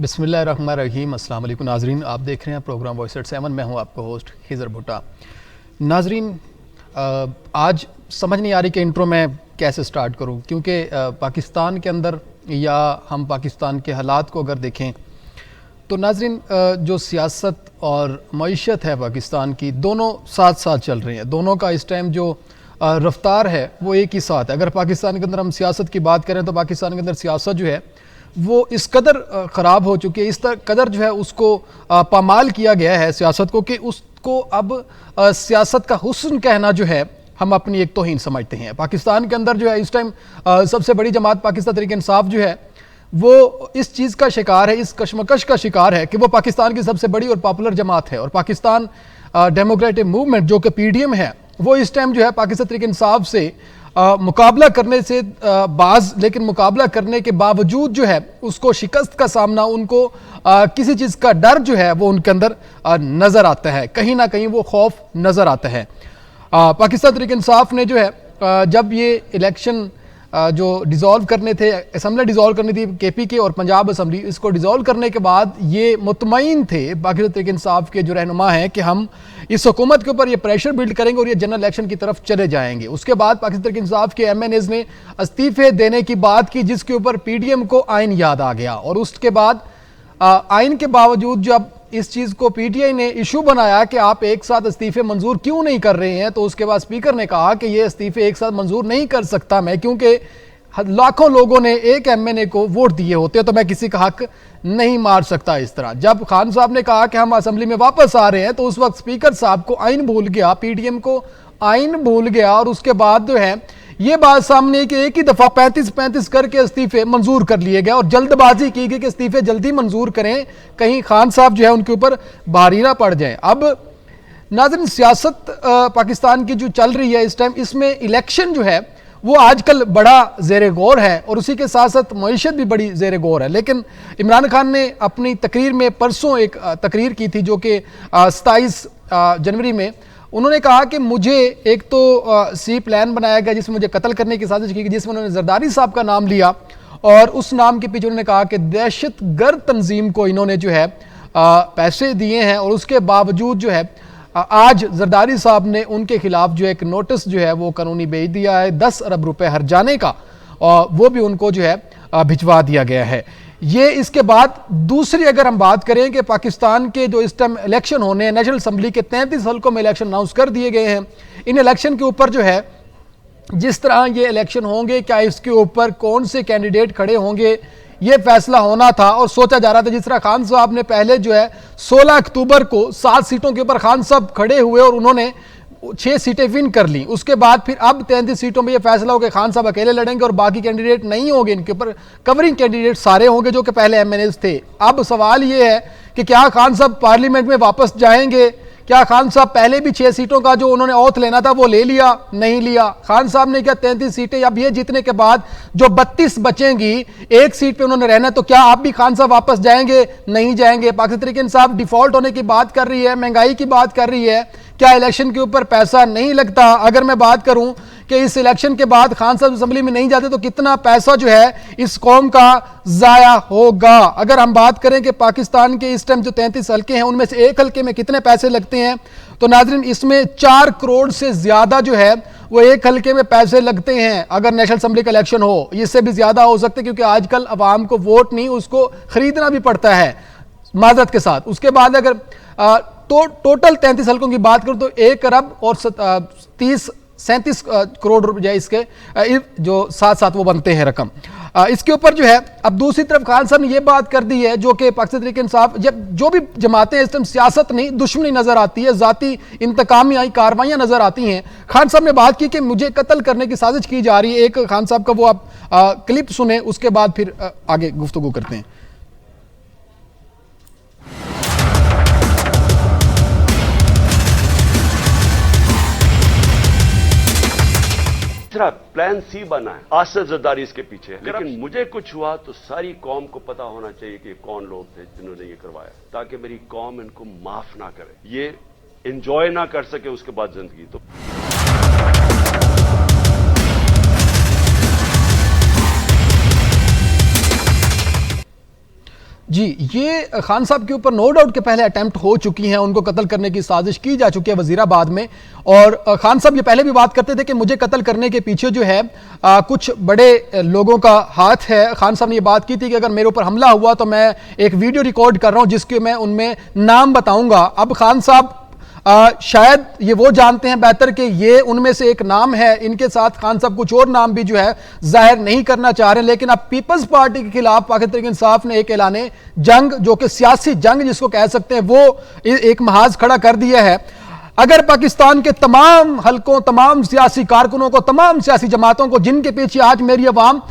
बिस्मिल्लाहिर्रहमानिर्रहीम। अस्सलाम वालेकुम नाजरीन, आप देख रहे हैं प्रोग्राम वॉइस एट 7। मैं हूं आपका होस्ट खिज़र भुट्टा। नाजरीन, आज समझ नहीं आ रही कि इंट्रो में कैसे स्टार्ट करूं, क्योंकि पाकिस्तान के अंदर या हम पाकिस्तान के हालात को अगर देखें तो नाजरीन, जो सियासत और मईशत है पाकिस्तान की, दोनों साथ साथ चल रही हैं। दोनों का इस टाइम जो रफ्तार है वो एक ही साथ है। अगर पाकिस्तान के अंदर हम सियासत की बात करें तो पाकिस्तान के अंदर सियासत जो है वो इस कदर ख़राब हो चुकी है, इस कदर जो है उसको पामाल किया गया है सियासत को, कि उसको अब सियासत का हुस्न कहना जो है हम अपनी एक तौहीन समझते हैं। पाकिस्तान के अंदर जो है इस टाइम सबसे बड़ी जमात पाकिस्तान तहरीक इंसाफ जो है वो इस चीज़ का शिकार है, इस कशमकश का शिकार है कि वो पाकिस्तान की सबसे बड़ी और पॉपुलर जमात है। और पाकिस्तान डेमोक्रेटिक मूवमेंट जो कि PDM है, वो इस टाइम जो है पाकिस्तान तहरीक इंसाफ से मुकाबला करने से बाज, लेकिन मुकाबला करने के बावजूद जो है उसको शिकस्त का सामना, उनको किसी चीज़ का डर जो है वो उनके अंदर नज़र आता है, कहीं ना कहीं वो खौफ नज़र आता है। पाकिस्तान तहरीक इंसाफ ने जो है जब ये इलेक्शन जो डिज़ोल्व करने थे, असम्बली डिज़ोल्व करनी थी KPK और पंजाब असम्बली, इसको डिज़ोल्व करने के बाद ये मुतमईन थे पाकिस्तान तहरीक इंसाफ के जो रहनुमा हैं कि हम इस हुकूमत के ऊपर ये प्रेशर बिल्ड करेंगे और ये जनरल इलेक्शन की तरफ चले जाएंगे। उसके बाद पाकिस्तान तहरीक इंसाफ के MNAs ने इस्तीफे देने की बात की, जिसके ऊपर PDM को आइन याद आ गया। और उसके बाद आइन के बावजूद जब इस चीज़ को PTI ने इशू बनाया कि आप एक साथ इस्तीफे मंजूर क्यों नहीं कर रहे हैं, तो उसके बाद स्पीकर ने कहा कि ये इस्तीफे एक साथ मंजूर नहीं कर सकता मैं, क्योंकि लाखों लोगों ने एक MNA को वोट दिए होते, तो मैं किसी का हक नहीं मार सकता इस तरह। जब खान साहब ने कहा कि हम असेंबली में वापस आ रहे हैं, तो उस वक्त स्पीकर साहब को आइन भूल गया, PDM को आइन भूल गया, और उसके बाद जो है ये बात सामने कि एक ही दफा 35-35 करके इस्तीफे मंजूर कर लिए गए और जल्दबाजी की गई कि इस्तीफे जल्दी मंजूर करें, कहीं खान साहब जो है उनके ऊपर भारी ना पड़ जाए। अब नाज़रीन, सियासत पाकिस्तान की जो चल रही है इस टाइम, इसमें इलेक्शन जो है वो आजकल बड़ा ज़ेर गौर है और उसी के साथ साथ मईशत भी बड़ी ज़ेर गौर है। लेकिन इमरान खान ने अपनी तकरीर में परसों एक तकरीर की थी, जो कि 27 जनवरी में उन्होंने कहा कि मुझे एक तो सी प्लान बनाया गया जिसमें मुझे कत्ल करने की साजिश की गई, जिसमें उन्होंने जरदारी साहब का नाम लिया और उस नाम के पीछे उन्होंने कहा कि दहशतगर्द तंजीम को इन्होंने जो है पैसे दिए हैं। और उसके बावजूद जो है आज जरदारी साहब ने उनके खिलाफ जो एक नोटिस जो है वो कानूनी भेज दिया है 10 अरब रुपए हर जाने का, और वो भी उनको जो है भिजवा दिया गया है। ये इसके बाद दूसरी अगर हम बात करें कि पाकिस्तान के जो इस टाइम इलेक्शन होने हैं, नेशनल असम्बली के 33 हल्कों में इलेक्शन अनाउंस कर दिए गए हैं। इन इलेक्शन के ऊपर जो है जिस तरह ये इलेक्शन होंगे, क्या इसके ऊपर कौन से कैंडिडेट खड़े होंगे, ये फैसला होना था और सोचा जा रहा था। जिस तरह खान साहब ने पहले जो है 16 अक्टूबर को 7 सीटों के ऊपर खान साहब खड़े हुए और उन्होंने 6 सीटें विन कर ली। उसके बाद फिर अब 33 सीटों में यह फैसला हो गया खान साहब अकेले लड़ेंगे और बाकी कैंडिडेट नहीं होंगे, इनके ऊपर कवरिंग कैंडिडेट सारे होंगे जो कि पहले MNAs थे। अब सवाल यह है कि क्या खान साहब पार्लियामेंट में वापस जाएंगे? क्या खान साहब पहले भी 6 सीटों का जो उन्होंने औथ लेना था वो ले लिया? नहीं लिया। खान साहब ने क्या 33 सीटें, अब ये जीतने के बाद जो 32 बचेंगी, एक सीट पे उन्होंने रहना, तो क्या आप भी खान साहब वापस जाएंगे? नहीं जाएंगे। पाकिस्तान तहरीक इंसाफ डिफॉल्ट होने की बात कर रही है, महंगाई की बात कर रही है, क्या इलेक्शन के ऊपर पैसा नहीं लगता? अगर मैं बात करूं कि इस इलेक्शन के बाद खान साहब असेंबली में नहीं जाते तो कितना पैसा जो है इस कौम का जाया होगा। अगर हम बात करें कि पाकिस्तान के इस टाइम जो 33 हल्के हैं उनमें से एक हल्के में कितने पैसे लगते हैं, तो नाज़रीन इसमें 4 करोड़ से ज्यादा जो है वो एक हल्के में पैसे लगते हैं। अगर नेशनल असेंबली का इलेक्शन हो, इससे भी ज्यादा हो सकते, क्योंकि आजकल अवाम को वोट नहीं, उसको खरीदना भी पड़ता है माजरत के साथ। उसके बाद अगर तो टोटल 33 हल्कों की बात करूं तो 1 अरब और 37 करोड़ रुपए इसके जो साथ साथ वो बनते हैं रकम। इसके ऊपर जो है अब दूसरी तरफ खान साहब ने ये बात कर दी है, जो कि पाकिस्तान तहरीक इंसाफ, जो भी जमातें इस टाइम सियासत नहीं दुश्मनी नजर आती है, जाती इंतकामी कार्रवाइयां नजर आती हैं। खान साहब ने बात की कि मुझे कत्ल करने की साजिश की जा रही है। एक खान साहब का वो आप क्लिप सुने, उसके बाद फिर आगे गुफ्तगू करते हैं। प्लान C बना है, आसिफ जरदारी इसके पीछे है, लेकिन मुझे कुछ हुआ तो सारी कौम को पता होना चाहिए कि कौन लोग थे जिन्होंने ये करवाया, ताकि मेरी कौम इनको माफ ना करे, ये एंजॉय ना कर सके उसके बाद जिंदगी। तो जी, ये खान साहब के ऊपर नो डाउट के पहले अटेम्प्ट हो चुकी हैं, उनको कत्ल करने की साजिश की जा चुकी है वजीराबाद में। और खान साहब ये पहले भी बात करते थे कि मुझे कत्ल करने के पीछे जो है कुछ बड़े लोगों का हाथ है। खान साहब ने ये बात की थी कि अगर मेरे ऊपर हमला हुआ तो मैं एक वीडियो रिकॉर्ड कर रहा हूं जिसके मैं उनमें नाम बताऊंगा। अब खान साहब शायद ये वो जानते हैं बेहतर कि ये उनमें से एक नाम है, इनके साथ खान साहब कुछ और नाम भी जो है जाहिर नहीं करना चाह रहे। लेकिन अब पीपल्स पार्टी के खिलाफ पाकिस्तान तहरीक इंसाफ ने एक ऐलाने जंग, जो कि सियासी जंग जिसको कह सकते हैं, वो एक महाज खड़ा कर दिया है। अगर पाकिस्तान के तमाम हलकों, तमाम सियासी कारकुनों को, तमाम सियासी जमातों को, जिनके पीछे आज मेरी अवाम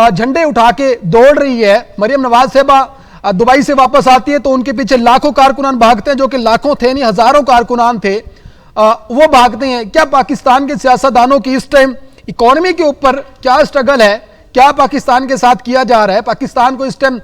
झंडे उठा के दौड़ रही है, मरियम नवाज साहबा दुबई से वापस आती है तो उनके पीछे लाखों कारकुनान भागते हैं, जो कि लाखों थे नहीं हजारों कारकुनान थे, वो भागते हैं। क्या पाकिस्तान के सियासतदानों की इस टाइम इकोनॉमी के ऊपर क्या स्ट्रगल है, क्या पाकिस्तान के साथ किया जा रहा है, पाकिस्तान को इस टाइम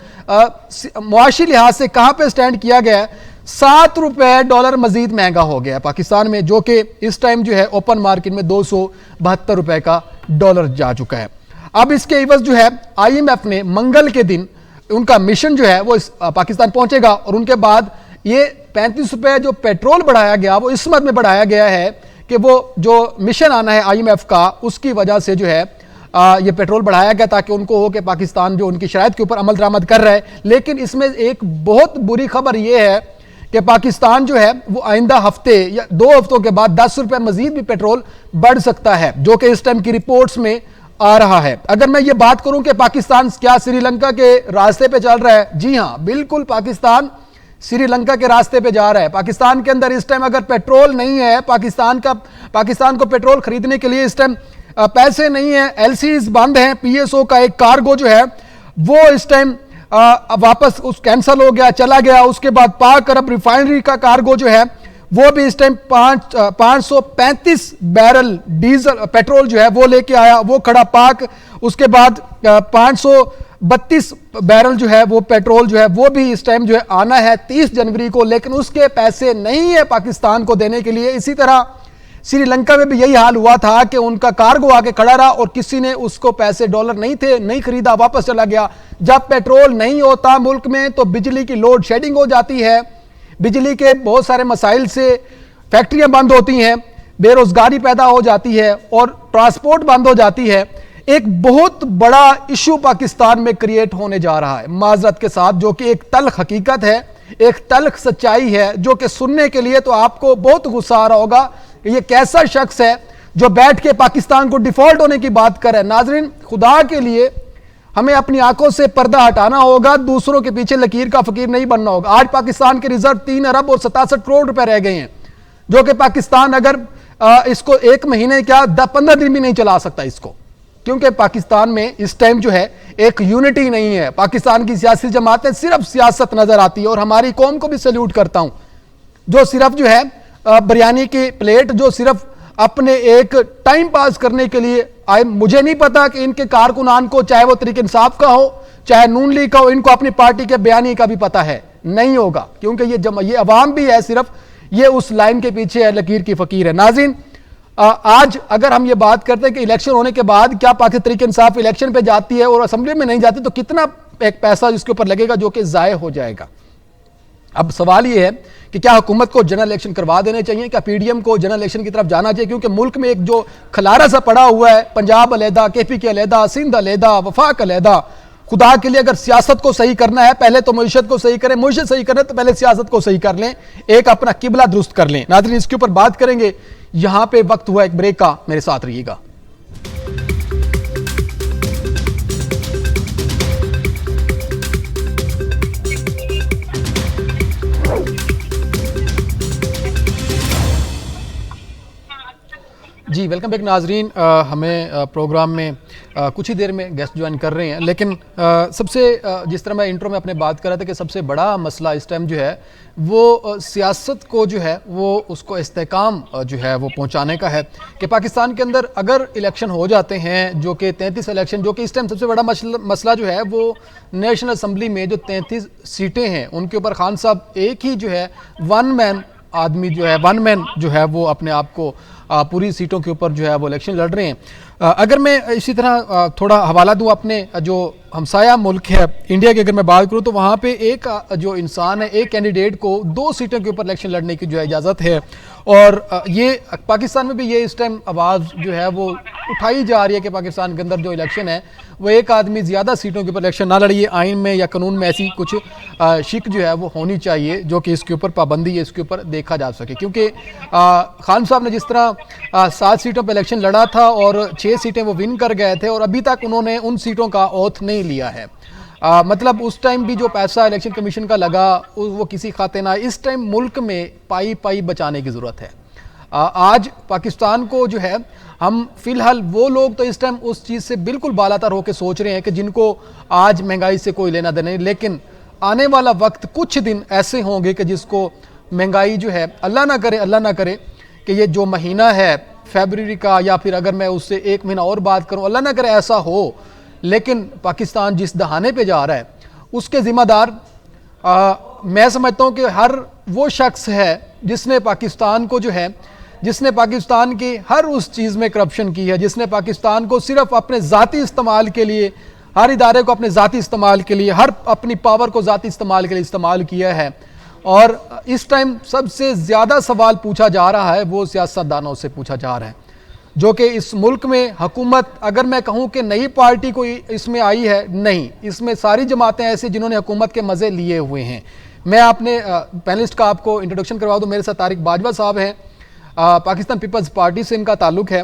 मुआशी लिहाज से कहां पे स्टैंड किया गया है? 7 रुपए डॉलर मजीद महंगा हो गया है पाकिस्तान में, जो कि इस टाइम जो है ओपन मार्केट में 272 रुपए का डॉलर जा चुका है। अब इसके इवज जो है IMF ने मंगल के दिन उनका मिशन जो है वो पाकिस्तान पहुंचेगा और उनके बाद ये 35 रुपए जो पेट्रोल बढ़ाया गया वो इस मद में बढ़ाया गया है कि वो जो मिशन आना है IMF का, उसकी वजह से जो है ये पेट्रोल बढ़ाया गया ताकि उनको हो कि पाकिस्तान जो उनकी शराइत के ऊपर अमल दरामद कर रहा है। लेकिन इसमें एक बहुत बुरी खबर ये है कि पाकिस्तान जो है वो आइंदा हफ्ते या 2 हफ्तों के बाद 10 रुपए मजीद भी पेट्रोल बढ़ सकता है, जो कि इस टाइम की रिपोर्ट्स में आ रहा है। अगर मैं ये बात करूं कि पाकिस्तान क्या श्रीलंका के रास्ते पे चल रहा है, जी हां, बिल्कुल पाकिस्तान श्रीलंका के रास्ते पे जा रहा है। पाकिस्तान के अंदर इस टाइम अगर पेट्रोल नहीं है, पाकिस्तान को पेट्रोल खरीदने के लिए इस टाइम पैसे नहीं है, LCs बंद हैं, PSO का एक कार्गो जो है वो इस टाइम वापस कैंसिल हो गया, चला गया। उसके बाद पाक अरब रिफाइनरी का कार्गो जो है वो भी इस टाइम 535 बैरल डीजल पेट्रोल जो है वो लेके आया, वो खड़ा पाक। उसके बाद 532 बैरल जो है वो पेट्रोल जो है वो भी इस टाइम जो है आना है 30 जनवरी को, लेकिन उसके पैसे नहीं है पाकिस्तान को देने के लिए। इसी तरह श्रीलंका में भी यही हाल हुआ था कि उनका कार्गो आके खड़ा रहा और किसी ने उसको पैसे डॉलर नहीं थे, नहीं खरीदा, वापस चला गया। जब पेट्रोल नहीं होता मुल्क में तो बिजली की लोड शेडिंग हो जाती है, बिजली के बहुत सारे मसाइल से फैक्ट्रियां बंद होती हैं, बेरोजगारी पैदा हो जाती है और ट्रांसपोर्ट बंद हो जाती है। एक बहुत बड़ा इशू पाकिस्तान में क्रिएट होने जा रहा है, माजरत के साथ, जो कि एक तल्ख हकीकत है, एक तल्ख सच्चाई है, जो कि सुनने के लिए तो आपको बहुत गुस्सा आ रहा होगा कि ये कैसा शख्स है जो बैठ के पाकिस्तान को डिफॉल्ट होने की बात कर रहा है। नाजरीन, खुदा के लिए हमें अपनी आंखों से पर्दा हटाना होगा, दूसरों के पीछे लकीर का फकीर नहीं बनना होगा। आज पाकिस्तान के रिजर्व 3 अरब और 67 करोड़ रुपए रह गए हैं, जो कि पाकिस्तान अगर इसको 1 महीने क्या 15 दिन भी नहीं चला सकता इसको, क्योंकि पाकिस्तान में इस टाइम जो है एक यूनिटी नहीं है। पाकिस्तान की सियासी जमातें सिर्फ सियासत नजर आती है और हमारी कौम को भी सैल्यूट करता हूं, जो सिर्फ जो है बिरयानी की प्लेट, जो सिर्फ अपने एक टाइम पास करने के लिए आए। मुझे नहीं पता कि इनके कारकुनान को, चाहे वो तहरीक इंसाफ का हो चाहे नून लीग का हो, इनको अपनी पार्टी के बयानी का भी पता है, नहीं होगा, क्योंकि ये अवाम भी है, सिर्फ ये उस लाइन के पीछे है, लकीर की फकीर है। नाज़रीन, आज अगर हम ये बात करते हैं कि इलेक्शन होने के बाद क्या पाकिस्तान तहरीक इंसाफ इलेक्शन पे जाती है और असेंबली में नहीं जाती तो कितना एक पैसा जिसके ऊपर लगेगा जो कि जाये हो जाएगा। अब सवाल ये है कि क्या हुकूमत को जनरल इलेक्शन करवा देने चाहिए, क्या PDM को जनरल इलेक्शन की तरफ जाना चाहिए, क्योंकि मुल्क में एक जो खलारा सा पड़ा हुआ है, पंजाब अलहदा, KPK अलहदा, सिंध अलहदा, वफाक अलहदा। खुदा के लिए अगर सियासत को सही करना है पहले तो मईशत को सही करें, मईशत सही करना है तो पहले सियासत को सही कर लें, एक अपना किबला दुरुस्त कर लें। नाज़रीन, इसके ऊपर बात करेंगे, यहां पे वक्त हुआ एक ब्रेक का, मेरे साथ रहिएगा। जी वेलकम बैक नाजरीन। हमें प्रोग्राम में कुछ ही देर में गेस्ट ज्वाइन कर रहे हैं, लेकिन सबसे जिस तरह मैं इंट्रो में अपने बात कर रहा था कि सबसे बड़ा मसला इस टाइम जो है वो सियासत को जो है वो उसको इस्तेकाम जो है वो पहुंचाने का है कि पाकिस्तान के अंदर अगर इलेक्शन हो जाते हैं, जो कि 33 इलेक्शन, जो कि इस टाइम सबसे बड़ा मसला जो है वो नेशनल असम्बली में जो 33 सीटें हैं उनके ऊपर खान साहब एक ही जो है वन मैन आदमी जो है, वन मैन जो है वो अपने आप को पूरी सीटों के ऊपर जो है वो इलेक्शन लड़ रहे हैं। अगर मैं इसी तरह थोड़ा हवाला दूं अपने जो हमसाया मुल्क है इंडिया की, अगर मैं बात करूं तो वहाँ पे एक जो इंसान है, एक कैंडिडेट को 2 सीटों के ऊपर इलेक्शन लड़ने की जो है इजाज़त है। और ये पाकिस्तान में भी ये इस टाइम आवाज़ जो है वो उठाई जा रही है कि पाकिस्तान के अंदर जो इलेक्शन है वो एक आदमी ज़्यादा सीटों के ऊपर इलेक्शन ना लड़िए, आइन में या कानून में ऐसी कुछ शिक जो है वो होनी चाहिए जो कि इसके ऊपर पाबंदी है, इसके ऊपर देखा जा सके। क्योंकि खान साहब ने जिस तरह 7 सीटों पर इलेक्शन लड़ा था और 6 सीटें वो विन कर गए थे और अभी तक उन्होंने उन सीटों का ओथ नहीं लिया है। मतलब उस टाइम भी जो पैसा इलेक्शन कमीशन का लगा वो किसी खाते ना। इस टाइम मुल्क में पाई पाई बचाने की ज़रूरत है। आज पाकिस्तान को जो है हम फिलहाल वो लोग तो इस टाइम उस चीज़ से बिल्कुल बालातर होकर सोच रहे हैं कि जिनको आज महंगाई से कोई लेना देना नहीं, लेकिन आने वाला वक्त कुछ दिन ऐसे होंगे कि जिसको महंगाई जो है, अल्लाह ना करे कि ये जो महीना है फरवरी का, या फिर अगर मैं उससे 1 महीना और बात करूं, अल्लाह ना करे ऐसा हो, लेकिन पाकिस्तान जिस दहाने पे जा रहा है उसके ज़िम्मेदार मैं समझता हूं कि हर वो शख्स है जिसने पाकिस्तान को जो है, जिसने पाकिस्तान की हर उस चीज़ में करप्शन की है, जिसने पाकिस्तान को सिर्फ अपने ज़ाती इस्तेमाल के लिए, हर इदारे को अपने ज़ाती इस्तेमाल के लिए, हर अपनी पावर को ज़ाती इस्तेमाल के लिए इस्तेमाल किया है। और इस टाइम सबसे ज़्यादा सवाल पूछा जा रहा है वो सियासतदानों से पूछा जा रहा है, जो कि इस मुल्क में हुकूमत, अगर मैं कहूँ कि नई पार्टी कोई इसमें आई है, नहीं, इसमें सारी जमातें ऐसी जिन्होंने हुकूमत के मज़े लिए हुए हैं। मैं अपने पैनलिस्ट का आपको इंट्रोडक्शन करवा दूँ। मेरे साथ तारिक बाजवा साहब हैं, पाकिस्तान पीपल्स पार्टी से इनका ताल्लुक़ है।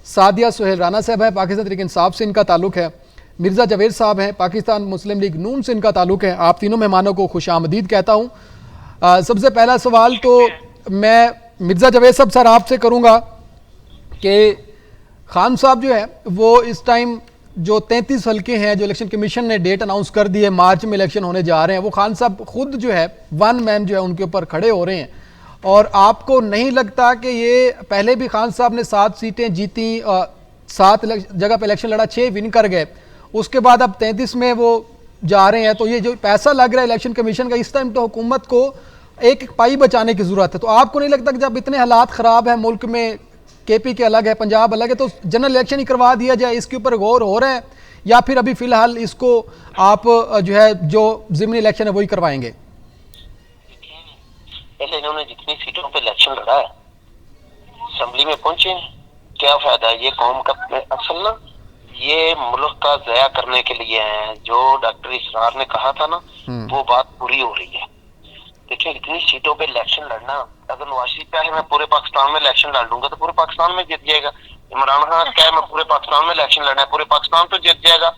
सादिया सुहेल राना साहब हैं, पाकिस्तान तहरीक इंसाफ से इनका ताल्लुक़ है। मिर्ज़ा जवेद साहब हैं, पाकिस्तान मुस्लिम लीग नून से इनका ताल्लुक़ है। आप तीनों मेहमानों को खुशामदीद कहता हूँ। सबसे पहला सवाल तो मैं मिर्ज़ा जवेद साहब सर आपसे करूँगा कि खान साहब जो है वो इस टाइम जो 33 हल्के हैं जो इलेक्शन कमीशन ने डेट अनाउंस कर दी है, मार्च में इलेक्शन होने जा रहे हैं, वो खान साहब खुद जो है वन मैन जो है उनके ऊपर खड़े हो रहे हैं। और आपको नहीं लगता कि ये पहले भी खान साहब ने 7 सीटें जीती, 7 जगह पर इलेक्शन लड़ा, 6 विन कर गए, उसके बाद अब 33 में वो जा रहे हैं, तो ये जो पैसा लग रहा है इलेक्शन कमीशन का, इस टाइम तो हुकूमत को एक पाई बचाने की ज़रूरत है। तो आपको नहीं लगता कि जब इतने हालात ख़राब है मुल्क में, केपी के अलग है, पंजाब अलग है, तो जनरल इलेक्शन ही करवा दिया जाए? इसके ऊपर गौर हो रहा है या फिर अभी फ़िलहाल इसको आप जो है जो ज़िमनी इलेक्शन है वही करवाएंगे? पहले इन्होंने जितनी सीटों पे इलेक्शन लड़ा है, असेंबली में पहुंचे, क्या फायदा है? ये कौम का असल ना, ये मुल्क का ज़या करने के लिए है। जो डॉक्टर इसरार ने कहा था ना, वो बात पूरी हो रही है। देखिए, इतनी सीटों पे इलेक्शन लड़ना, अगर नवाज शरीफ चाहे मैं पूरे पाकिस्तान में इलेक्शन लड़ लूंगा तो पूरे पाकिस्तान में जीत जाएगा। इमरान खान क्या है, मैं पूरे पाकिस्तान में इलेक्शन लड़ना है, पूरे पाकिस्तान तो जीत जाएगा।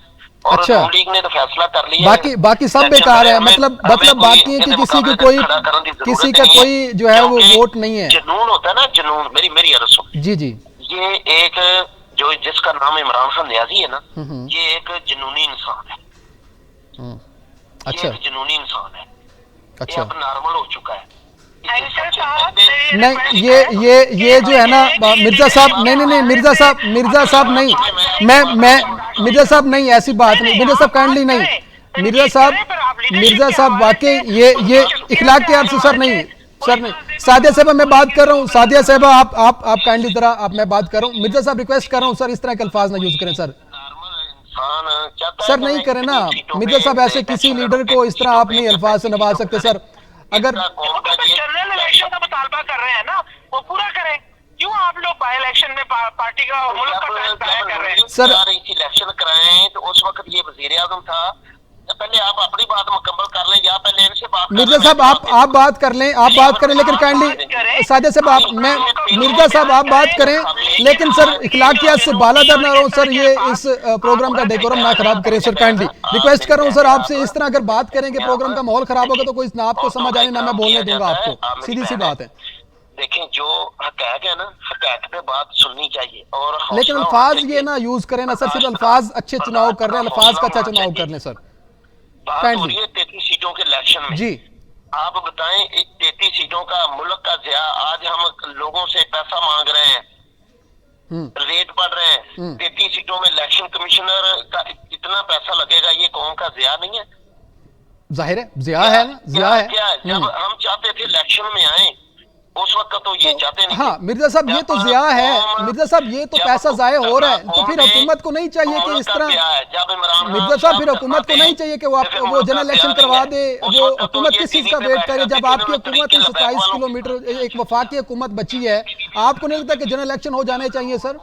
और अच्छा, नून लीग ने तो फैसला कर लिया, बाकी सब बेकार है, मतलब बाकी है कि किसी का कोई जो है वो वोट नहीं है। जुनून होता है ना, जुनून, मेरी अर्ज सुन। जी, ये एक जो जिसका नाम इमरान खान न्याजी है ना, ये एक जुनूनी इंसान है। अच्छा, ये एक जुनूनी इंसान है। अच्छा, ये अब नॉर्मल हो चुका है। नहीं, ये जो है ना मिर्जा साहब, नहीं मिर्जा साहब नहीं, मैं मिर्जा साहब नहीं, ऐसी बात नहीं, मिर्जा साहब काइंडली नहीं, मिर्जा साहब वाकई ये इखलाक के आपसे सर नहीं। सादिया साहब मैं बात कर रहा हूँ, सादिया साहब आप काइंडली तरह आप, मैं बात कर रहा हूँ, मिर्जा साहब रिक्वेस्ट कर रहा हूँ सर, इस तरह के अल्फाज ना यूज करें सर नहीं करें ना मिर्जा साहब, ऐसे किसी लीडर को इस तरह आप नहीं अल्फाज से नवाज सकते सर। अगर जनरल इलेक्शन का मुतालबा कर रहे हैं ना, वो पूरा करें। क्यों आप लोग बाई इलेक्शन में पार्टी का मुल्क का टाइम जाया कर रहे हैं? सर इलेक्शन कराएं तो उस वक्त ये वजीर आजम था। पहले आप अपनी बात मुकम्मल कर लें या पहले इनसे बात। मिर्जा साहब आप बात कर लें, आप बात करें, लेकिन काइंडली सादिया साहब आप, मैं मिर्जा साहब आप बात करें, लेकिन सर इखलाकियात से बालादर ना रहो सर, ये इस प्रोग्राम का डेकोरम ना खराब करें सर। काइंडली रिक्वेस्ट कर रहा हूँ सर आपसे, इस तरह अगर बात करेंगे प्रोग्राम का माहौल खराब होगा तो कोई ना आपको समझ आने ना मैं बोलने दूंगा आपको, सीधी सी बात है। देखें, जो हक़ाइक़ है ना, हक़ाइक़ पे बात सुननी चाहिए। और लेकिन अल्फाज ये ना यूज करें ना सर, सिर्फ अल्फाज अच्छे चुनाव कर रहे हैं, अल्फाज का अच्छा चुनाव कर लें सर। बात हो रही है 33 सीटों के इलेक्शन में। जी, आप बताएं, 33 सीटों का मुल्क का ज़िया, आज हम लोगों से पैसा मांग रहे हैं, रेट बढ़ रहे हैं, 33 सीटों में इलेक्शन कमिश्नर का इतना पैसा लगेगा, ये कौम का ज़िया नहीं है? जाहिर है ज़िया है ना, ज़िया है। क्या जब हम चाहते थे इलेक्शन में आए उस वक्त तो ये चाहते नहीं। हाँ मिर्जा साहब ये तो ज़िया है, मिर्जा साहब ये तो पैसा ज़ाया हो रहा है, तो फिर हुकूमत को नहीं चाहिए कि इस तरह, मिर्जा साहब फिर हुकूमत को नहीं चाहिए कि वो जनरल इलेक्शन करवा दे। वो हुकूमत किस चीज़ का वेट करे जब आपकी हुकूमत 27 किलोमीटर एक वफाकी हुकूमत बची है? आपको नहीं लगता कि जनरल इलेक्शन हो जाने चाहिए सर?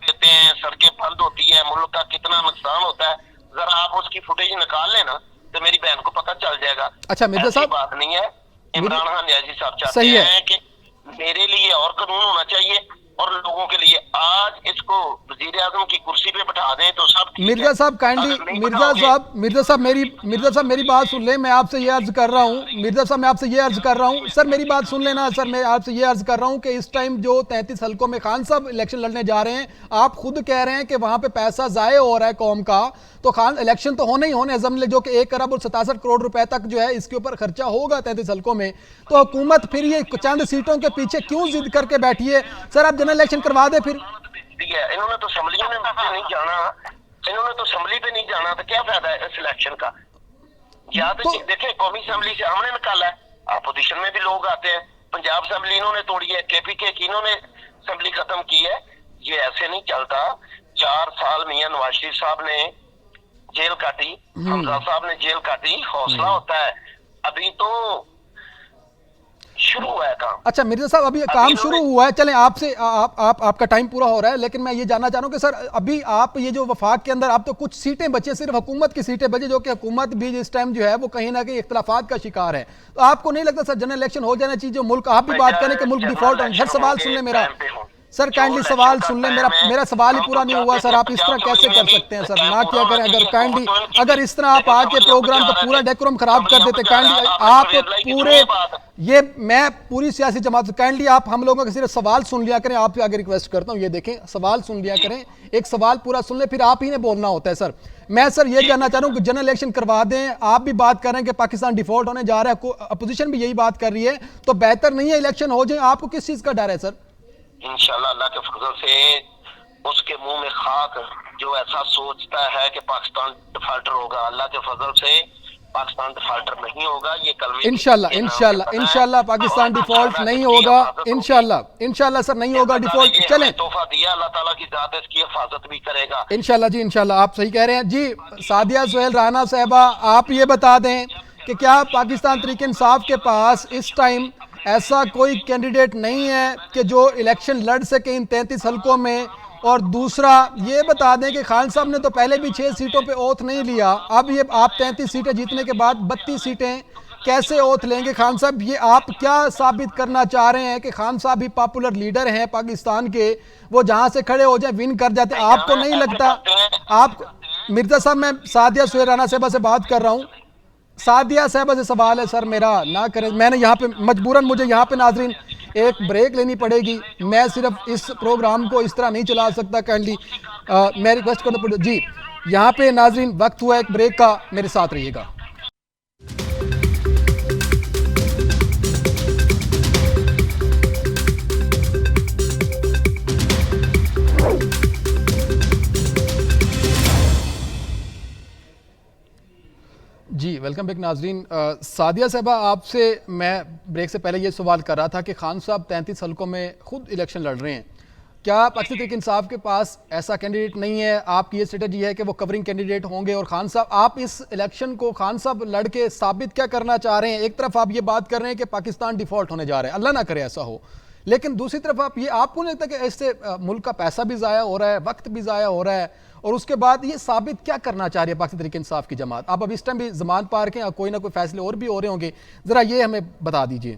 देते हैं, सड़कें बंद होती है, मुल्क का कितना नुकसान होता है, जरा आप उसकी फुटेज निकाल लेना तो मेरी बहन को पता चल जाएगा। अच्छा मिर्जा साहब, बात नहीं है, इमरान खान न्याजी साहब चाहते सही है हैं कि मेरे लिए और कानून होना चाहिए और लोगों के लिए। आज इसको वजीर आजम की कुर्सी पे बैठा दें तो सब ठीक मिर्जा है। साहब काइंडली, मिर्जा साहब मेरी बात सुन ले। मैं आपसे ये अर्ज कर रहा हूँ, मिर्जा साहब मैं आपसे ये अर्ज कर रहा हूँ, सर मेरी बात सुन लेना सर। मैं आपसे ये अर्ज कर रहा हूँ कि इस टाइम जो 33 हल्कों में खान साहब इलेक्शन लड़ने जा रहे हैं, आप खुद कह रहे हैं कि वहां पे पैसा जाया हो रहा है कौम का, तो खान इलेक्शन तो होने ही होने असेंबली जो कि 1 अरब और 67 करोड़ रुपए तक जो है इसके ऊपर खर्चा होगा 33 हल्कों में, तो हुकूमत फिर ये चंद सीटों के पीछे क्यों जिद करके बैठी है? सर आप जनरल इलेक्शन करवा दे फिर। इन्होंने तो असेंबलियों में नहीं जाना, इन्होंने तो असेंबली पे नहीं जाना, तो क्या फायदा है इस इलेक्शन का? या तो देखें, कौमी असेंबली से हमने निकाला है, अपोजिशन में भी लोग आते हैं। पंजाब असेंबली इन्होंने तोड़ी है, KPK की इन्होंने असेंबली खत्म की है। ये ऐसे नहीं चलता। 4 साल मियां नवाज शरीफ साहब ने जेल काटी, हमजा साहब ने जेल काटी, हौसला होता है। अभी तो शुरू हुआ है काम। अच्छा मिर्जा साहब अभी काम शुरू हुआ है, चलें आपसे आपका टाइम पूरा हो रहा है, लेकिन मैं ये जानना चाह रहा हूँ कि सर अभी आप ये जो वफाक के अंदर आप तो कुछ सीटें बची, सिर्फ हुकूमत की सीटें बची, जो कि हुकूमत भी इस टाइम जो है वो कहीं ना कहीं इख्तलाफात का शिकार है, तो आपको नहीं लगता सर जनरल इलेक्शन हो जाना चाहिए? जो मुल्क आप भी बात करें कि मुल्क डिफॉल्ट हो, हर सवाल सुन ले मेरा सर, काइंडली सवाल सुन ले मेरा सवाल ही पूरा नहीं हुआ सर। आप इस तरह कैसे कर सकते हैं सर? ना क्या करें, अगर काइंडली अगर इस तरह आप आके प्रोग्राम का पूरा डेकोरम खराब कर देते, काइंडली आप पूरे ये मैं पूरी सियासी जमात, काइंडली आप हम लोगों का सिर्फ सवाल सुन लिया करें। आप आगे रिक्वेस्ट करता हूं, ये देखें सवाल सुन लिया करें, एक सवाल पूरा सुन ले, फिर आप ही ने बोलना होता है सर। मैं सर ये जानना चाह रहा हूं कि जनरल इलेक्शन करवा दें, आप भी बात कर रहे हैं कि पाकिस्तान डिफॉल्ट होने जा रहा है, अपोजिशन भी यही बात कर रही है, तो बेहतर नहीं है इलेक्शन हो जाए? आपको किस चीज का डर है सर? इंशाल्लाह अल्लाह के फजल से उसके मुंह में खाक जो ऐसा सोचता है कि पाकिस्तान डिफाल्टर होगा, अल्लाह के फजल से पाकिस्तान डिफाल्टर नहीं होगा। ये कलमे इंशाल्लाह पाकिस्तान डिफॉल्ट नहीं होगा, इंशाल्लाह सर नहीं होगा डिफॉल्ट। चलें, तोहफा दिया अल्लाह ताला की जात, इसकी हिफाजत भी करेगा इंशाल्लाह जी, इंशाल्लाह आप सही कह रहे हैं जी। सादिया सुहेल राना साहबा, आप ये बता दें कि क्या पाकिस्तान तहरीक इंसाफ के पास इस टाइम ऐसा कोई कैंडिडेट नहीं है कि जो इलेक्शन लड़ सके इन 33 हल्कों में? और दूसरा ये बता दें कि खान साहब ने तो पहले भी 6 सीटों पे ओथ नहीं लिया, अब ये आप 33 सीटें जीतने के बाद 32 सीटें कैसे ओथ लेंगे खान साहब? ये आप क्या साबित करना चाह रहे हैं कि खान साहब भी पॉपुलर लीडर हैं पाकिस्तान के, वो जहां से खड़े हो जाए विन कर जाते? आपको नहीं लगता? आप मिर्जा साहब, मैं सादिया सुहेल राना साहबा से बात कर रहा हूँ। सादिया साहबा से सवाल है सर मेरा, ना करें, मैंने यहाँ पे मजबूरन मुझे यहाँ पे नाजरीन एक ब्रेक लेनी पड़ेगी, मैं सिर्फ इस प्रोग्राम को इस तरह नहीं चला सकता। काइंडली मैं रिक्वेस्ट करता जी, यहाँ पे नाजरीन वक्त हुआ एक ब्रेक का, मेरे साथ रहिएगा। जी वेलकम बैक नाजरीन। सादिया साहबा, आपसे मैं ब्रेक से पहले ये सवाल कर रहा था कि खान साहब 33 हल्कों में खुद इलेक्शन लड़ रहे हैं, क्या पाकिस्तान तहरीक इंसाफ के पास ऐसा कैंडिडेट नहीं है? आपकी ये स्ट्रेटजी है कि वो कवरिंग कैंडिडेट होंगे, और खान साहब आप इस इलेक्शन को खान साहब लड़ के साबित क्या करना चाह रहे हैं? एक तरफ आप ये बात कर रहे हैं कि पाकिस्तान डिफॉल्ट होने जा रहा है, अल्लाह ना करे ऐसा हो, लेकिन दूसरी तरफ आप ये, आपको नहीं लगता कि इससे मुल्क का पैसा भी ज़ाया हो रहा है, वक्त भी ज़ाया हो रहा है, और उसके बाद ये साबित क्या करना चाह रही है पाकिस्तान तहरीक इंसाफ की जमात? आप अब इस टाइम भी जमानत पार के कोई ना कोई फैसले और भी हो रहे होंगे, जरा ये हमें बता दीजिए।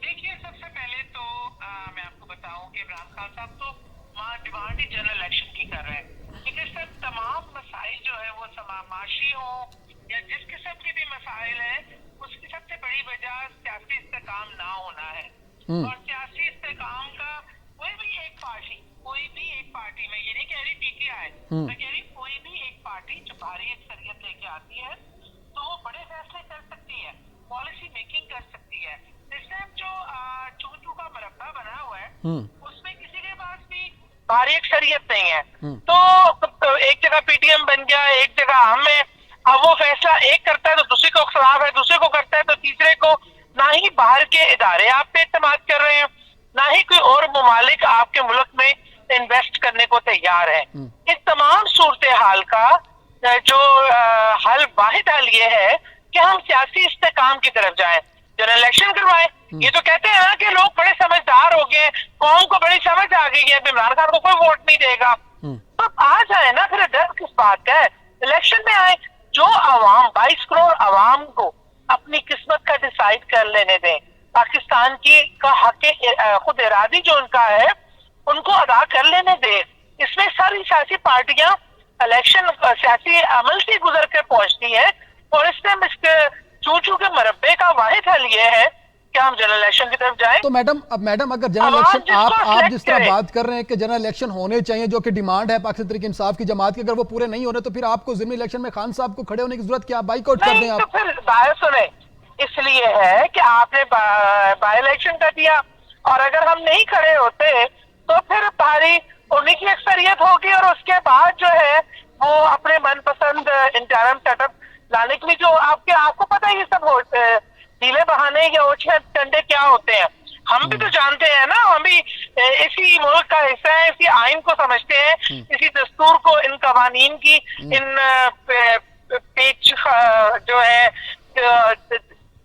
देखिए, सबसे पहले तो मैं आपको बताऊं कि इमरान खान साहब तो वहाँ डिमांड ही जनरल इलेक्शन की कर रहे हैं, क्योंकि सर तमाम मसाइल जो है वो माशी हो या जिस किस्म के भी मसाइल है, उसकी सबसे बड़ी वजह सियासी इस्तेकाम ना होना है। और सियासी इस्तेकाम का कोई भी एक पार्टी, मैं ये नहीं कह रही PTI, मैं कह रही कोई भी एक पार्टी जो भारी अक्सरियत लेके आती है तो वो बड़े फैसले कर सकती है, पॉलिसी मेकिंग कर सकती है। इस टाइम जो चूचू का मरब्बा बना हुआ है उसमें किसी के पास भी भारी अक्सरियत नहीं है, तो एक जगह PTM बन गया, एक जगह हम है। अब वो फैसला एक करता है तो दूसरे को खिलाफ है, दूसरे को करता है तो तीसरे को ना ही बाहर के इदारे आप पे इत्तेमाद कर रहे हैं, ना ही कोई और ममालिक आपके मुल्क में इन्वेस्ट करने को तैयार है। इस तमाम सूरत हाल का जो वाहिद हल ये है कि हम सियासी इस्तेकाम की तरफ जाएं, जनरल इलेक्शन करवाएं। ये तो कहते हैं ना कि लोग बड़े समझदार हो गए, कौम को बड़ी समझ आ गई है, इमरान खान को कोई वोट नहीं देगा। तो आ जाए ना, फिर डर किस बात का है? इलेक्शन में आए, जो आवाम 22 करोड़ आवाम को अपनी किस्मत का डिसाइड कर लेने दें। पाकिस्तान की का हक खुद इरादी जो उनका है उनको अदा कर लेने दें। इसमें सारी सियासी पार्टियां इलेक्शन सियासी अमल से गुजर कर पहुंचती हैं और इसमें चू के मरब्बे का वाहिद हल ये है कि हम जनरल इलेक्शन की तरफ जाएं। तो मैडम अगर जनरल इलेक्शन आप जिस तरह बात कर रहे हैं कि जनरल इलेक्शन होने चाहिए, जो कि डिमांड है पाकिस्तान तहरीक इंसाफ की जमात की, अगर वो पूरे नहीं हो रहे तो फिर आपको ज़िमनी इलेक्शन में खान साहब को खड़े होने की जरूरत क्या? बाइकआउट कर दें आप? तो फिर बात सुने, इसलिए है कि आपने बाई इलेक्शन कर दिया और अगर हम नहीं खड़े होते तो फिर भारी उन्हीं की अक्सरियत होगी और उसके बाद जो है वो अपने मनपसंद इंटरम सेटअप लाने के लिए जो आपको पता है ये सब ढीले बहाने या ओछे डंडे क्या होते हैं, हम भी तो जानते हैं ना। हम भी इसी मुल्क का हिस्सा है, इसी आइन को समझते हैं, इसी दस्तूर को, इन कवानीन की, इन पेच जो है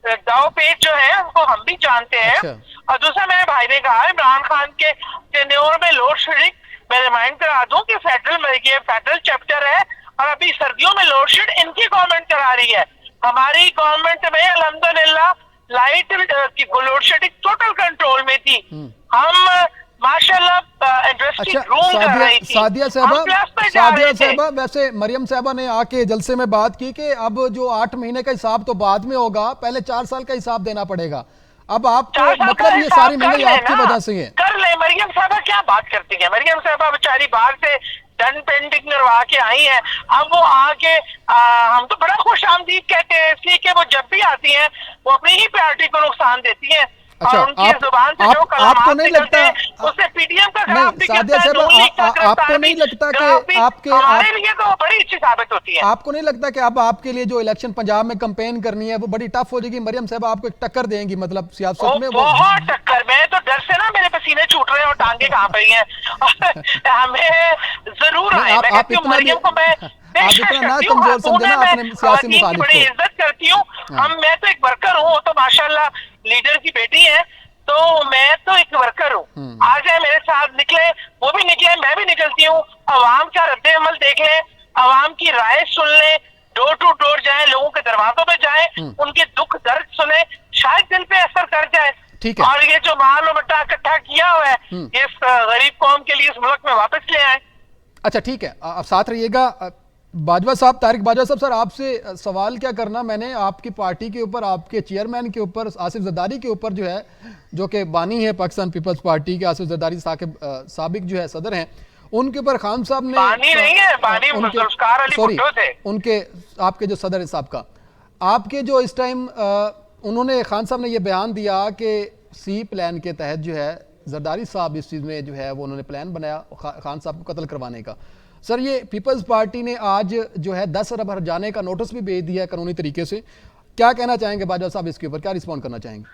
दाव पेच जो है उनको हम भी जानते हैं। और दूसरा मेरे भाई ने कहा इमरान खान के टेन्योर में लोड शेडिंग, मैं रिमाइंड करा दूं कि फेडरल चैप्टर है और अभी सर्दियों में लोड शेड इनकी गवर्नमेंट करा रही है। हमारी गवर्नमेंट में अल्हम्दुलिल्लाह लाइट की लोड शेडिंग टोटल कंट्रोल में थी। हम माशाल्लाह इंडस्ट्री रूम कर रही थी। सादिया साहबा वैसे मरियम साहबा ने आके जलसे में बात की कि अब जो 8 महीने का हिसाब तो बाद में होगा, पहले 4 साल का हिसाब देना पड़ेगा। अब आपको मतलब ये सारी महंगाई आपकी वजह से है। कर ले। मरियम साहबा क्या बात करती है? मरियम साहबा बेचारी बाहर से डन पेंटिंग करवा के आई है। अब वो आके हम तो बड़ा खुश आमदीद कहते हैं इसलिए कि वो जब भी आती हैं वो अपनी ही पार्टी को नुकसान देती हैं। अच्छा, और उनकी जुबान से जो आपको नहीं लगता उससे पीडीएम का खराब भी करता है, आपको नहीं लगता कि आपके हमारे लिए तो बड़ी अच्छी साबित होती है? आपको नहीं लगता कि अब आपके लिए जो इलेक्शन पंजाब में कैंपेन करनी है वो बड़ी टफ हो जाएगी? मरियम साहब आपको एक टक्कर देंगी मतलब सियासत में? बहुत टक्कर। मैं तो डर से ना मेरे पसीने छूट रहे हैं और टांगे कहां पई हैं। हमें जरूर आए। मैं कहती हूं मरियम को मैं कमजोर समझे ना आपने सियासी मुखालिफ बड़ी इज्जत करती हूँ। मैं तो एक वर्कर हूँ, तो माशाल्लाह लीडर की बेटी है, तो मैं तो एक वर्कर हूँ। आ जाए मेरे साथ, निकले, वो भी निकले, मैं भी निकलती हूँ। अवाम का रद्द अमल देख लें, अवाम की राय सुन लें, डोर टू डोर जाए, लोगों के दरवाजों पे जाए, उनके दुख दर्द सुने, शायद दिल पे असर कर जाए। ठीक है। और ये जो माल मट्टा इकट्ठा किया हुआ है ये इस गरीब कौम के लिए इस मुल्क में वापस ले आए। अच्छा ठीक है, आप साथ रहिएगा। बाजवा साहब, तारिक बाजवा साहब, सर आपसे सवाल क्या करना, मैंने आपकी पार्टी के ऊपर, आपके चेयरमैन के ऊपर, आसिफ जरदारी के ऊपर जो है, जो कि बानी है पाकिस्तान पीपल्स पार्टी के, आसिफ जरदारी साबिक जो है सदर हैं, उनके ऊपर खान साहब ने बानी नहीं है, बानी जुल्फकार अली भुट्टो थे उनके, आपके जो सदर साहब का, आपके जो इस टाइम उन्होंने, खान साहब ने ये बयान दिया कि सी प्लान के तहत जो है जरदारी साहब इस चीज़ में जो है वो उन्होंने प्लान बनाया खान साहब को कत्ल करवाने का। सर ये पीपल्स पार्टी ने आज जो है 10 अरब हर्जाने का नोटिस भी भेज दिया है कानूनी तरीके से, क्या कहना चाहेंगे बाजवा साहब इसके ऊपर, क्या रिस्पॉन्ड करना चाहेंगे?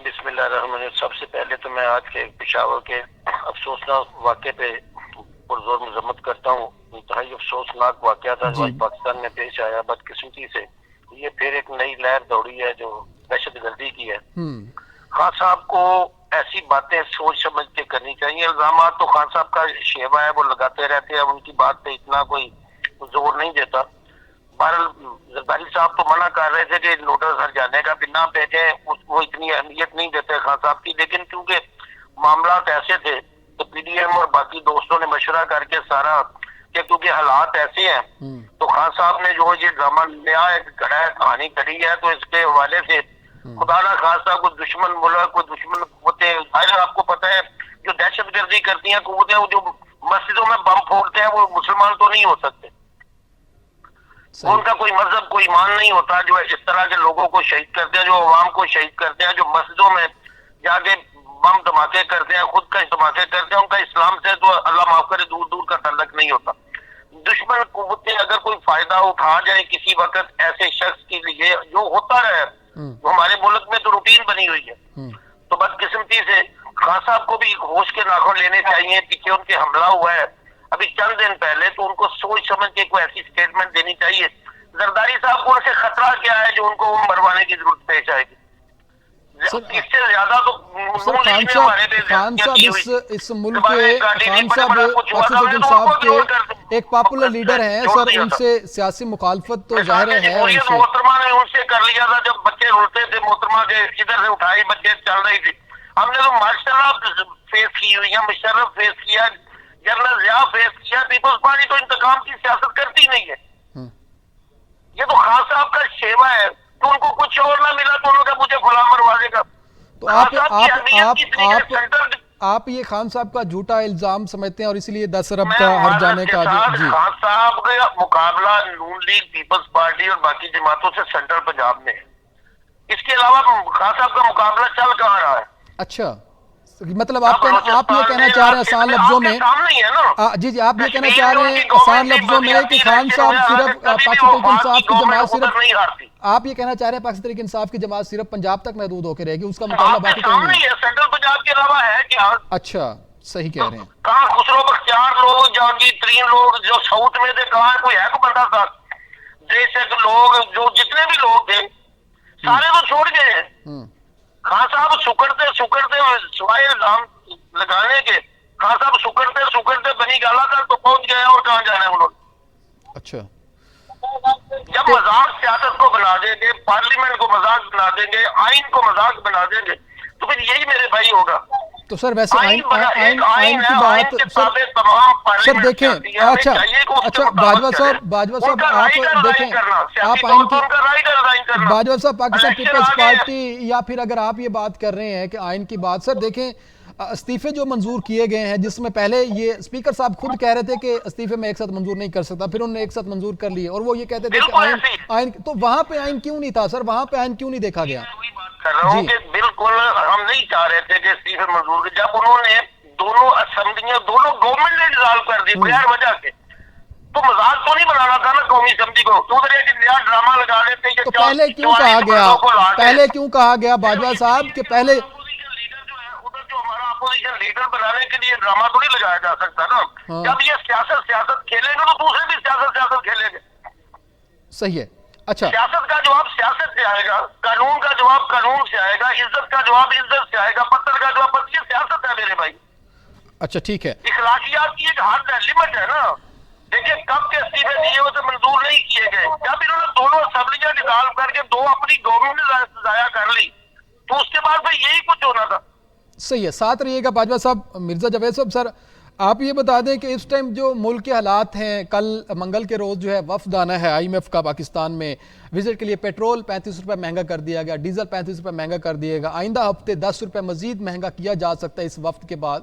बिस्मिल्लाह। सबसे पहले तो मैं आज के पेशावर के अफसोसनाक वाक़े पे पुरजोर मजम्मत करता हूँ। इंतहाई अफसोसनाक वाक़या था जो आज पाकिस्तान में पेश आया। बदकिस्मती से ये फिर एक नई लहर दौड़ी है जो दहशतगर्दी की है। खान साहब को ऐसी बातें सोच समझ के करनी चाहिए। इल्जाम तो खान साहब का शेवा है, वो लगाते रहते हैं, उनकी बात पे इतना कोई जोर नहीं देता। बहरहाल जरदारी साहब तो मना कर रहे थे कि नोटिस हर जाने का बिना भेजे, वो इतनी अहमियत नहीं देते खान साहब की, लेकिन क्योंकि मामला ऐसे थे तो पीडीएम और बाकी दोस्तों ने मशवरा करके सारा, क्योंकि हालात ऐसे हैं, तो खान साहब ने जो ये ड्रामा नया गढ़ा है, कहानी करी है, तो इसके हवाले से खुदा ना खासा कोई दुश्मन मुल्क, कोई दुश्मन कुव्वतें, आपको पता है जो दहशतगर्दी करती हैं कुव्वतें, जो मस्जिदों में बम फोड़ते हैं, वो मुसलमान तो नहीं हो सकते। उनका कोई मजहब, कोई ईमान नहीं होता जो इस तरह के लोगों को शहीद करते हैं, जो अवाम को शहीद करते हैं, जो मस्जिदों में जाके बम धमाके करते हैं, खुद का धमाके करते हैं। उनका इस्लाम से तो अल्लाह माफ करे दूर दूर का ताल्लुक नहीं होता। दुश्मन कुव्वतें अगर कोई फायदा उठा जाए किसी वक्त ऐसे शख्स के लिए, जो होता रहे, हमारे मुल्क में तो रूटीन बनी हुई है। तो बदकिस्मती से खान साहब को भी होश के नाखून लेने चाहिए। पीछे उनके हमला हुआ है अभी चंद दिन पहले, तो उनको सोच समझ के कोई ऐसी स्टेटमेंट देनी चाहिए। जरदारी साहब को उनसे खतरा क्या है जो उनको मरवाने की जरूरत पेश आएगी? इससे ज्यादा तो खान साहब इस मुल्क के खान साहब पाकिस्तान साहब के एक पॉपुलर लीडर हैं सर, उनसे सियासी मुखालफत तो जाहिर है उनसे। मोहतरमा ने उनसे कर लिया था जब बच्चे रुलते थे, मोहतरमा के इधर से उठाई बच्चे चल रही थी। हमने तो माशाल्लाह फेस की हुई है, मुशर्रफ फेस किया, जनरल जिया फेस किया। पीपल्स पार्टी तो इंतकाम की सियासत करती नहीं है। ये तो खान साहब का शेवा है, तो उनको कुछ और ना मिला तो उन्होंने मुझे फला मरवा देगा। तो आप ये खान साहब का झूठा इल्जाम समझते हैं और इसीलिए 10 अरब का हर जाने का जी। खान साहब का मुकाबला नून लीग, पीपल्स पार्टी और बाकी जमातों से सेंट्रल पंजाब में है। इसके अलावा खान साहब का मुकाबला चल कहाँ रहा है? अच्छा, मतलब आप ये कहना चाह रहे हैं आसान लफ्जों में, जी जी, आप ये कहना चाह रहे हैं आसान लफ्जों में कि खान साहब सिर्फ पाकिस्तान इंसाफ की जमात सिर्फ, आप ये कहना चाह रहे हैं पाकिस्तान तहरीक इंसाफ की जमात सिर्फ पंजाब तक महदूद होकर रहेगी, उसका मुकाबला बाकी कहीं नहीं है? सेंट्रल पंजाब के अलावा है क्या? अच्छा, सही कह रहे हैं। कहाँ खुसरो बख्तियार लोग, जहांगीर तरीन लोग जो साउथ में थे, कहाँ कोई है को बंदा था? देशक लोग जो जितने भी लोग थे सारे तो छोड़ गए हैं। खान साहब सुकड़ते सिवाय इल्जाम लगाने के, खान साहब सुकड़ते बनी गाला तक तो पहुंच गए और कहाँ जाना है उन्होंने? अच्छा, जब मजाक सियासत को बना देंगे, पार्लियामेंट को मजाक बना देंगे, आइन को मजाक बना देंगे, तो फिर यही मेरे भाई होगा। तो सर वैसे आइन की बात सर देखें, अच्छा बाजवा साहब आप देखें, आप आइन की बाजवा साहब पाकिस्तान पीपल्स पार्टी, या फिर अगर आप ये बात कर रहे हैं कि आइन की बात, सर देखें इस्तीफे जो मंजूर किए गए हैं, जिसमें पहले ये स्पीकर साहब खुद कह रहे थे कि इस्तीफे में एक साथ मंजूर नहीं कर सकता, फिर उन्होंने एक साथ मंजूर कर लिए और वो ये कहते थे कि आइन, तो वहां पे आइन क्यों नहीं था सर? वहां पे आइन क्यों नहीं देखा गया? कर रहा हूँ कि बिल्कुल हम नहीं चाह रहे थे कि इस्तीफे मंजूर, जब उन्होंने दोनों असेंबलियां दोनों गवर्नमेंट ने डिसॉल्व कर दी बगैर वजह के, तो मजाक तो नहीं बनाना था ना कौमी असेंबली को। तो उधर एक नया ड्रामा लगा देते। तो पहले क्यों कहा गया बाजवा साहब के पहले लीडर जो है उधर जो हमारा अपोजिशन लीडर बनाने के लिए ड्रामा तो नहीं लगाया जा सकता ना। जब ये सियासत खेलेंगे तो दूसरे भी सियासत खेलेंगे। सही है। अच्छा, सियासत का जवाब सियासत से आएगा, कानून का जवाब कानून से आएगा, इज्जत का जवाब इज्जत से आएगा, पत्थर का जवाब पत्थर। ये सियासत है मेरे भाई। अच्छा ठीक है, इखलाकियात की एक हद है, लिमिट है ना। देखिए कब के इस्तीफे दिए हुए तो मंजूर नहीं किए गए, जब इन्होंने दोनों असेंबलियां डिसॉल्व करके दो अपनी गवर्नमेंट ने जाया कर ली, तो उसके बाद भाई यही कुछ होना था। सही है, साथ रहिएगा बाजवा साहब। मिर्जा जावेद साहब, सर आप ये बता दें कि इस टाइम जो मुल्क के हालात हैं, कल मंगल के रोज़ जो है वफ्द आना है IMF का पाकिस्तान में विजिट के लिए। पेट्रोल 35 रुपये महंगा कर दिया गया, डीजल 35 रुपये महंगा कर दिएगा, आइंदा हफ्ते 10 रुपये मजीद महंगा किया जा सकता है इस वफ्द के बाद।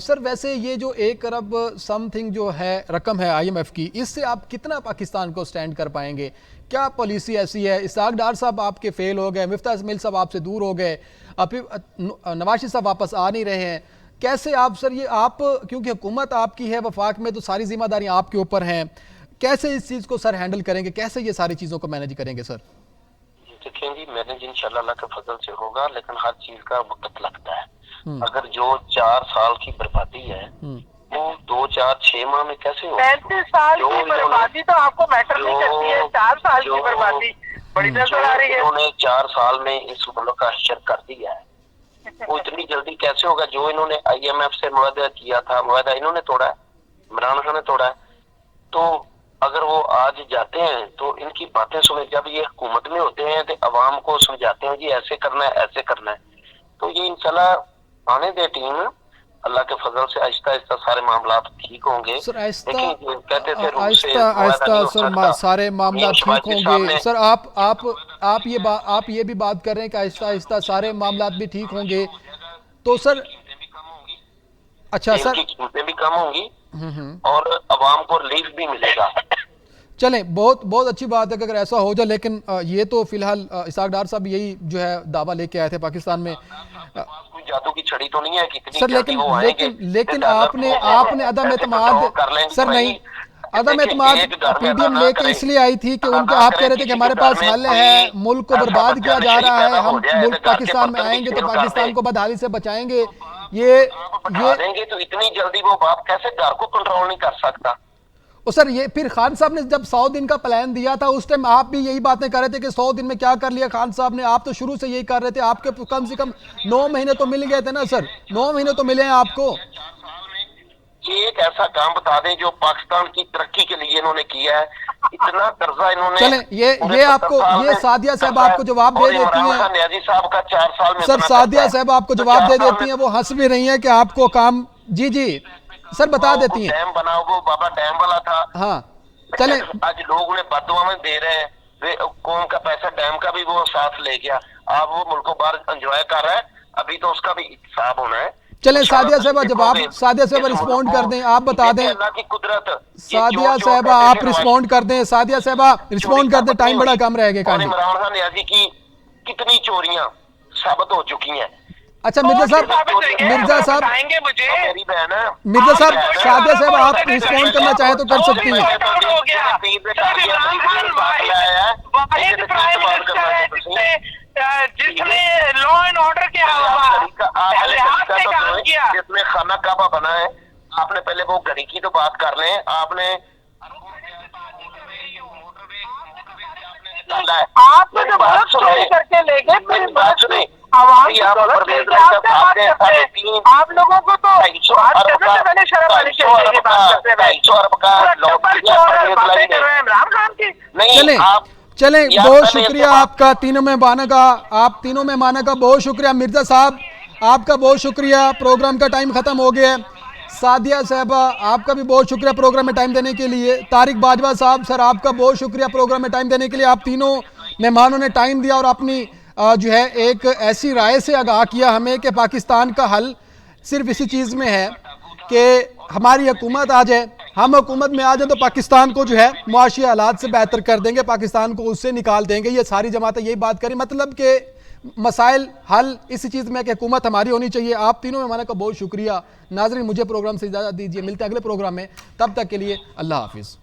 सर वैसे ये जो 1 अरब समथिंग जो है रकम है IMF की, इससे आप कितना पाकिस्तान को स्टैंड कर पाएंगे? क्या पॉलिसी ऐसी है? इसहाक डार साहब आपके फेल हो गए, मिफ्ता इसमाइल साहब आपसे दूर हो गए, नवाज शरीफ साहब वापस आ नहीं रहे हैं, कैसे आप सर ये आप, क्योंकि हुकूमत आपकी है वफाक में तो सारी जिम्मेदारी आपके ऊपर हैं, कैसे इस चीज़ को सर हैंडल करेंगे, कैसे ये सारी चीज़ों को मैनेज करेंगे सर? देखें जी, मैनेज इंशाल्लाह अल्लाह के फजल से होगा, लेकिन हर चीज का वक्त लगता है। अगर जो 4 साल की बर्बादी है वो 2, 4, 6 माह में कैसे हो? 35 साल की बर्बादी तो आपको मैटर नहीं करती है, 4 साल की बर्बादी बड़ी नजर आ रही है। उन्होंने 4 साल में इस मुल्क का हशर कर दिया है, वो इतनी जल्दी कैसे होगा? जो इन्होंने IMF से मुआहदा किया था, मुआहदा इन्होंने तोड़ा है, इमरान खान ने तोड़ा है। तो अगर वो आज जाते हैं तो इनकी बातें सुने, जब ये हुकूमत में होते हैं तो अवाम को समझाते हैं जी ऐसे करना है, ऐसे करना है। तो ये इंशाल्लाह आने दे टीम, अल्लाह के फजल से आहिस्ता आहिस्ता सारे मामला ठीक होंगे। सर कहते थे आहिस्ता सर सारे मामला ठीक होंगे। सर आप ये भी बात कर रहे हैं कि आहिस्ता आहिस्ता सारे मामला भी ठीक होंगे, तो सर अच्छा सर कीमतें भी कम होंगी और अवाम को रिलीफ भी मिलेगा। चलें, बहुत अच्छी बात है कि अगर ऐसा हो जाए, लेकिन ये तो फिलहाल इसहाक डार साहब यही जो है दावा लेके आए थे पाकिस्तान में। कोई जादू की छड़ी तो नहीं है कि सर, लेकिन आपने अदम एतमाद, सर नहीं, अदम एतमाद पीडीएम लेके इसलिए आई थी कि उनको आप कह रहे थे कि हमारे पास हल है, मुल्क को बर्बाद किया जा रहा है, हम मुल्क पाकिस्तान में आएंगे तो पाकिस्तान को बदहाली से बचाएंगे। ये देंगे तो इतनी जल्दी वो बाप कैसे घर को कंट्रोल नहीं कर सकता। और सर ये फिर खान साहब ने जब 100 दिन का प्लान दिया था उस टाइम आप भी यही बातें कर रहे थे कि 100 दिन में क्या कर लिया खान साहब ने। आप तो शुरू से यही कर रहे थे, आपके कम से कम 9 महीने तो मिल गए थे ना सर, 9 महीने तो मिले हैं आपको। एक ऐसा काम बता दें जो पाकिस्तान की तरक्की के लिए इन्होंने किया है, इतना कर्जा इन्होंने। चलें ये आपको, ये सादिया साहब आपको जवाब दे देती हैं। न्याजी साहब का 4 साल में सर सादिया साहब आपको जवाब दे देती हैं, वो हंस भी रही हैं कि आपको काम। जी जी सर बता देती हैं। डैम बनाओ, वो बाबा डैम वाला था। हाँ चलें, आज लोग उन्हें बदुआ में दे रहे हैं, वे कौम का पैसा डैम का भी वो साथ ले गया, अब वो मुल्कों बाहर एंजॉय कर रहा है, अभी तो उसका भी हिसाब होना है। चलें सादिया साहब जवाब, सादिया साहब रिस्पॉन्ड कर दें, आप बता दें। अल्लाह की कुदरत। सादिया साहब आप रिस्पॉन्ड कर दें, सादिया साहब रिस्पॉन्ड कर दें, टाइम बड़ा कम रह गया। इमरान खान न्याजी की कितनी चोरियां साबित हो चुकी हैं। अच्छा मिर्जा साहब, मिर्जा साहब, मेरी बहन है मिर्जा साहब, सादिया साहब आप रिस्पॉन्ड करना चाहे तो कर सकती हैं। जिसने लॉ एंड ऑर्डर के लिहाज से काम किया, जिसमें खाना काबा बना है, आपने पहले वो घड़ी की तो बात कर लें। आपने आपने जो बात चोरी करके ले गए, मेरी बात सुने, आवाम आप लोगों को तो बात करने से पहले शर्म आनी चाहिए। इमरान खान की चलें चलें, बहुत शुक्रिया आपका तीनों मेहमानों का, आप तीनों मेहमानों का बहुत शुक्रिया। मिर्जा साहब आपका बहुत शुक्रिया, प्रोग्राम का टाइम खत्म हो गया है। सादिया साहबा आपका भी बहुत शुक्रिया प्रोग्राम में टाइम देने के लिए। तारिक बाजवा साहब सर आपका बहुत शुक्रिया प्रोग्राम में टाइम देने के लिए। आप तीनों मेहमानों ने टाइम दिया और अपनी जो है एक ऐसी राय से आगाह किया हमें कि पाकिस्तान का हल सिर्फ इसी चीज़ में है कि हमारी हुकूमत आ जाए, हम हुकूमत में आ जाए तो पाकिस्तान को जो है मुआशी हालात से बेहतर कर देंगे, पाकिस्तान को उससे निकाल देंगे। ये सारी जमातें यही बात करें, मतलब कि मसाइल हल इसी चीज़ में कि हुकूमत हमारी होनी चाहिए। आप तीनों मेहमानों का बहुत शुक्रिया। नाज़रीन मुझे प्रोग्राम से इजाज़त दीजिए, मिलते हैं अगले प्रोग्राम में, तब तक के लिए अल्लाह हाफिज़।